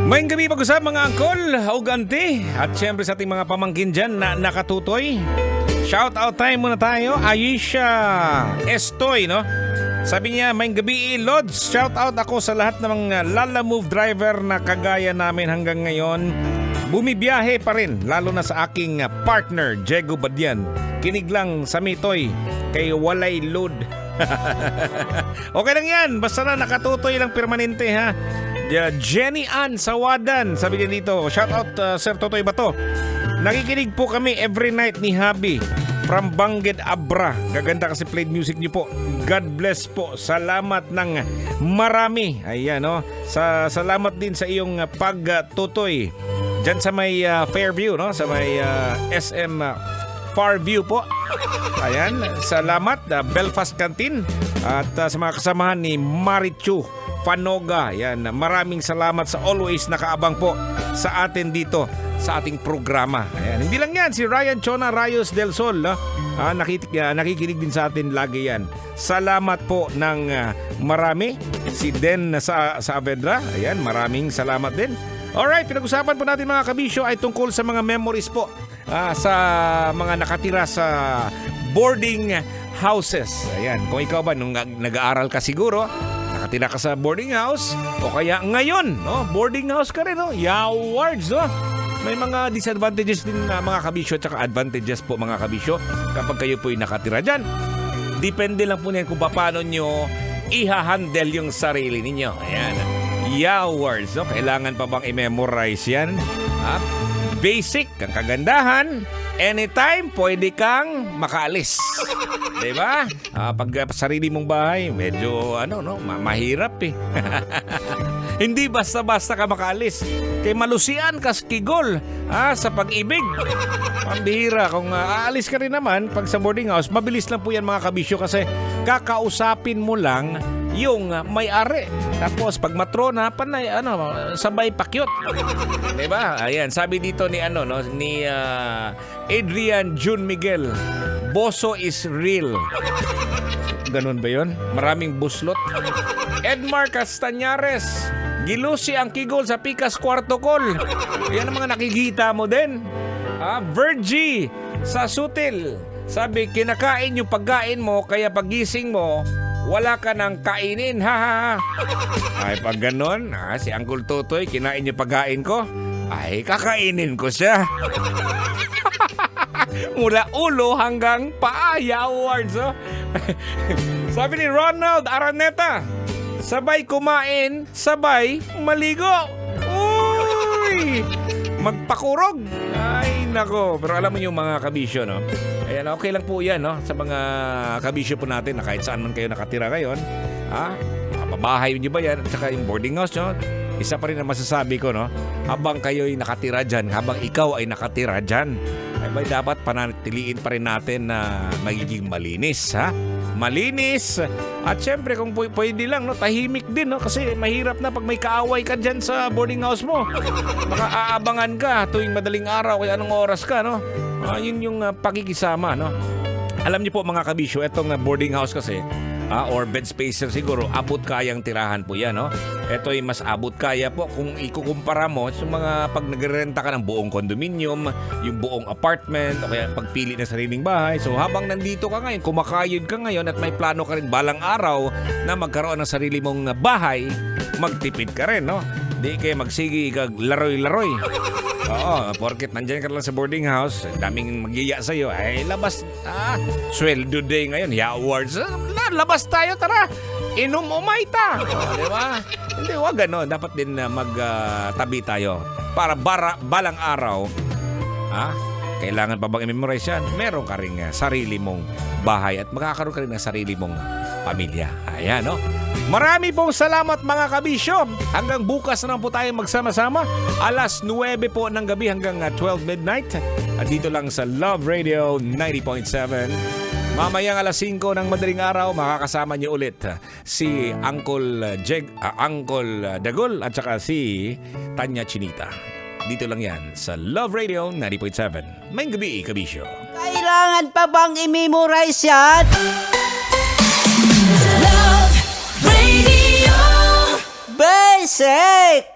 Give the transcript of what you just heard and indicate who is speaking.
Speaker 1: Mayang gabi pag-usap mga angkol, ugante, at syempre sa ating mga pamangkin dyan na nakatutoy. Shout out time muna tayo, Aisha Estoy, no? Sabi niya, mayang gabi Lods, shout out ako sa lahat ng mga Lala Move driver na kagaya namin hanggang ngayon. Bumibiyahe pa rin, lalo na sa aking partner, Diego Badian. Kinig lang sa mitoy, kay walay load. Okay lang yan, basta na nakatutoy lang permanente ha. Jenny Ann Sawadan, sabi niya dito, shout out Sir Totoy Bato. Nakikinig po kami every night ni Habi from Bangged Abra. Gaganda kasi played music niyo po. God bless po. Salamat ng marami. Ayan no. Salamat din sa iyong pagtutoy. Diyan sa may Fairview no, sa may SM Farview po. Ayan, salamat Belfast Canteen at sa mga kasamahan ni Marichu Panoga. Yan, maraming salamat sa always nakaabang po sa atin dito sa ating programa. Ayan, hindi lang yan, si Ryan Chona Rayos del Sol, no? Nakikinig din sa atin lagi yan. Salamat po ng marami. Si Den sa Avedra, ayan, maraming salamat din. Alright, pinag-usapan po natin mga kabisyo ay tungkol sa mga memories po sa mga nakatira sa boarding houses. Ayan, kung ikaw ba nung nag-aaral ka siguro, nakatira ka sa boarding house o kaya ngayon, no? Boarding house ka rin, no? Yawards, no? May mga disadvantages din mga kabisyo at saka advantages po mga kabisyo kapag kayo po'y nakatira dyan. Depende lang po niyan kung paano nyo i-handle yung sarili ninyo. Ayan. Yawards, no? Kailangan pa bang i-memorize yan? Basic, ang kagandahan, anytime pwede kang makaalis. Diba? Pag sarili mong bahay, medyo mahirap eh. Hindi basta-basta ka makaalis. Kay malusian ka skigol sa pag-ibig. Pambihira. Kung aalis ka rin naman, pag sa boarding house, mabilis lang po yan mga kabisyo kasi kakausapin mo lang yung may-ari. Tapos pag matrona, panay, sabay pakyot. Diba? Ayan, sabi dito ni ni Adrian June Miguel, boso is real. Ganun ba yun? Maraming buslot. Edmar Castañares, gilusi ang kigol sa Pikas Kwarto Call. Yan ang mga nakikita mo din. Virgie sa Sutil, sabi, kinakain yung pagkain mo, kaya pagising mo, wala ka nang kainin, ha. Ay, pag ganon, si Uncle Totoy, kinain yung pagkain ko, ay, kakainin ko siya. Mula ulo hanggang paa, Yawards, oh. Sabi ni Ronald Araneta, sabay kumain, sabay maligo. Uy! Magpakurog. Ay, nako. Pero alam mo yung mga kabisyo, no? Ayan, okay lang po yan, no? Sa mga kabisyo po natin na kahit saan man kayo nakatira ngayon. Mabahay nyo ba yan? At saka yung boarding house, no? Isa pa rin ang masasabi ko, no? Habang kayo'y nakatira dyan, habang ikaw ay nakatira dyan, ay dapat panatiliin pa rin natin na magiging malinis, ha? Malinis. At syempre kung pwede lang, no, tahimik din, no? Kasi mahirap na pag may kaaway ka dyan sa boarding house mo. Baka aabangan ka tuwing madaling araw kaya anong oras ka, no? Yun yung pakikisama, no? Alam niyo po mga kabisyo, etong boarding house kasi or bed spacer siguro, abot kayang tirahan po yan, no? Ito ay mas abot kaya po kung ikukumpara mo sa mga pag nagrerenta ka ng buong condominium, yung buong apartment, o kaya pagpili ng sariling bahay. So habang nandito ka ngayon, kumakayod ka ngayon at may plano ka rin balang araw na magkaroon ng sarili mong bahay, magtipid ka rin, no? Di kayo magsigi kag laroy-laroy. Oo, porket nandyan ka lang sa boarding house, daming magyaya sa'yo, ay labas, sweldo day ngayon, Yawards, labas tayo, tara, inom umayta. Di ba? Hindi, wag gano'n, dapat din magtabi tayo para balang araw, kailangan pa bang i-memorize yan? Meron ka rin sarili mong bahay at magkakaroon ka rin ng sarili mong pamilya. Ayan, no? Marami pong salamat mga kabisyo. Hanggang bukas na po tayo magsama-sama. Alas 9 po ng gabi hanggang 12 midnight. At dito lang sa Love Radio 90.7. Mamayang alas 5 ng madaling araw, makakasama niyo ulit si Uncle Dagol at saka si Tanya Chinita. Dito lang yan sa Love Radio 90.7. Mayang gabi, kabisyo.
Speaker 2: Kailangan pa bang i-memorize yan?
Speaker 3: Love Radio
Speaker 2: Basic!